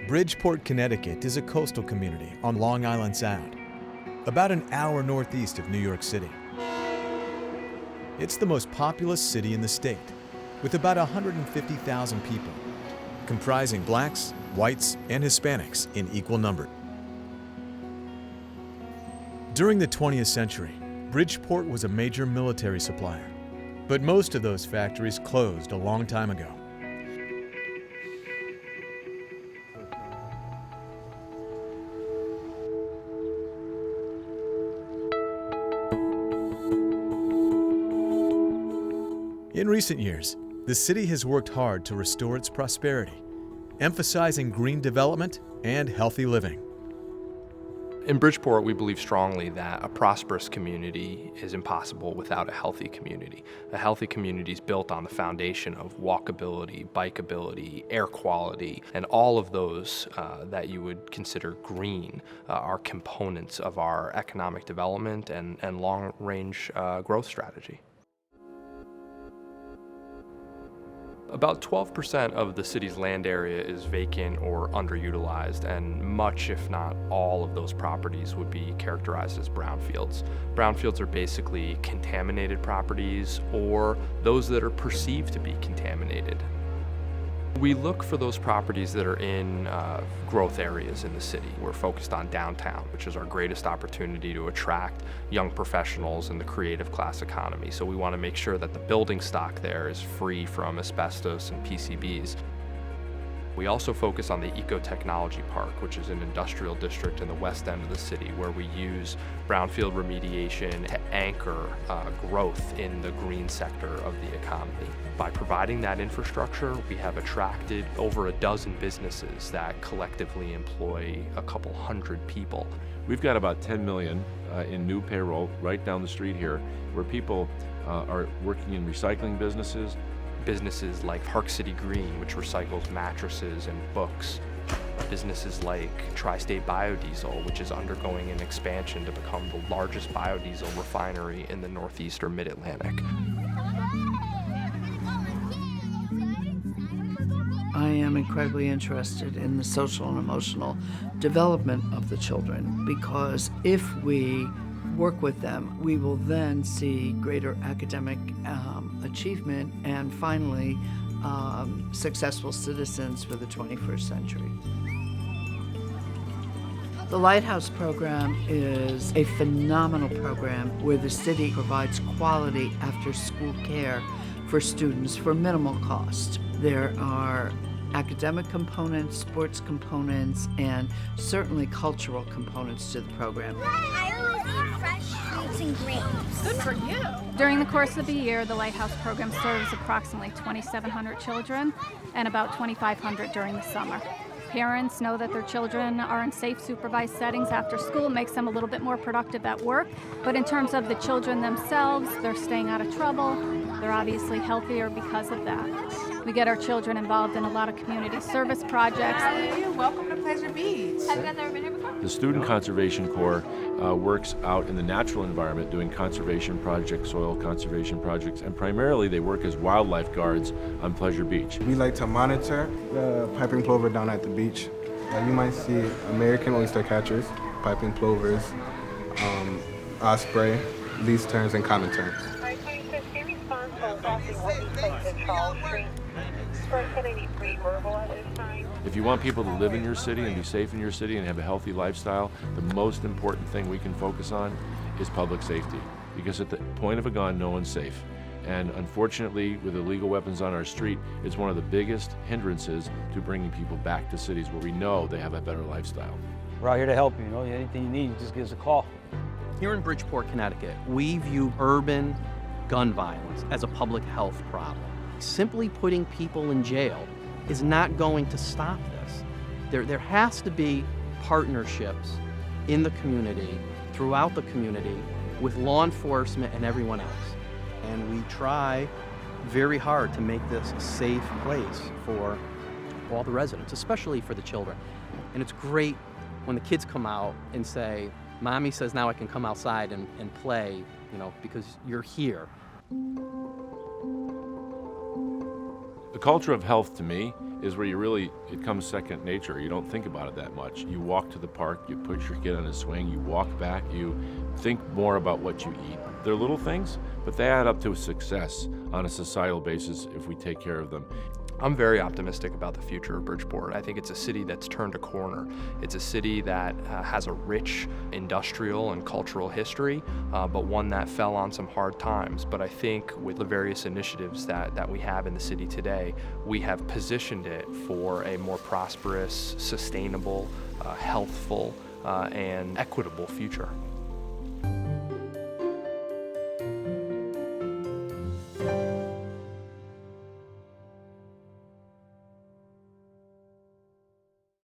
Bridgeport, Connecticut is a coastal community on Long Island Sound, about an hour northeast of New York City. It's the most populous city in the state, with about 150,000 people, comprising blacks, whites, and Hispanics in equal number. During the 20th century, Bridgeport was a major military supplier, but most of those factories closed a long time ago. In recent years, the city has worked hard to restore its prosperity, emphasizing green development and healthy living. In Bridgeport, we believe strongly that a prosperous community is impossible without a healthy community. A healthy community is built on the foundation of walkability, bikeability, air quality, and all of those that you would consider green are components of our economic development and long-range growth strategy. About 12% of the city's land area is vacant or underutilized, and much, if not all, of those properties would be characterized as brownfields. Brownfields are basically contaminated properties or those that are perceived to be contaminated. We look for those properties that are in growth areas in the city. We're focused on downtown, which is our greatest opportunity to attract young professionals in the creative class economy. So we want to make sure that the building stock there is free from asbestos and PCBs. We also focus on the Eco-Technology Park, which is an industrial district in the west end of the city where we use brownfield remediation to anchor growth in the green sector of the economy. By providing that infrastructure, we have attracted over a dozen businesses that collectively employ a couple hundred people. We've got about 10 million in new payroll right down the street here, where people are working in recycling businesses. Businesses like Park City Green, which recycles mattresses and books. Businesses like Tri-State Biodiesel, which is undergoing an expansion to become the largest biodiesel refinery in the Northeast or Mid-Atlantic. I am incredibly interested in the social and emotional development of the children, because if we work with them, we will then see greater academic achievement and finally successful citizens for the 21st century. The Lighthouse program is a phenomenal program where the city provides quality after-school care for students for minimal cost. There are academic components, sports components, and certainly cultural components to the program. I always eat fresh fruits and grapes. Good for you. During the course of the year, the Lighthouse program serves approximately 2,700 children and about 2,500 during the summer. Parents know that their children are in safe, supervised settings after school. It makes them a little bit more productive at work. But in terms of the children themselves, they're staying out of trouble. They're obviously healthier because of that. We get our children involved in a lot of community service projects. Hi, welcome to Pleasure Beach. Have you guys ever been here before? The Student Conservation Corps works out in the natural environment doing conservation projects, soil conservation projects, and primarily they work as wildlife guards on Pleasure Beach. We like to monitor the piping plover down at the beach. You might see American oyster catchers, piping plovers, osprey, least terns, and common terns. If you want people to live in your city and be safe in your city and have a healthy lifestyle, the most important thing we can focus on is public safety. Because at the point of a gun, no one's safe. And unfortunately, with illegal weapons on our street, it's one of the biggest hindrances to bringing people back to cities where we know they have a better lifestyle. We're out here to help you, anything you need, just give us a call. Here in Bridgeport, Connecticut, we view urban gun violence as a public health problem. Simply putting people in jail is not going to stop this. There has to be partnerships in the community, throughout the community, with law enforcement and everyone else. And we try very hard to make this a safe place for all the residents, especially for the children. And it's great when the kids come out and say, Mommy says now I can come outside and play, because you're here. The culture of health to me is where it comes second nature. You don't think about it that much. You walk to the park, you put your kid on a swing, you walk back, you think more about what you eat. They're little things, but they add up to a success on a societal basis if we take care of them. I'm very optimistic about the future of Bridgeport. I think it's a city that's turned a corner. It's a city that has a rich industrial and cultural history, but one that fell on some hard times. But I think with the various initiatives that we have in the city today, we have positioned it for a more prosperous, sustainable, healthful, and equitable future.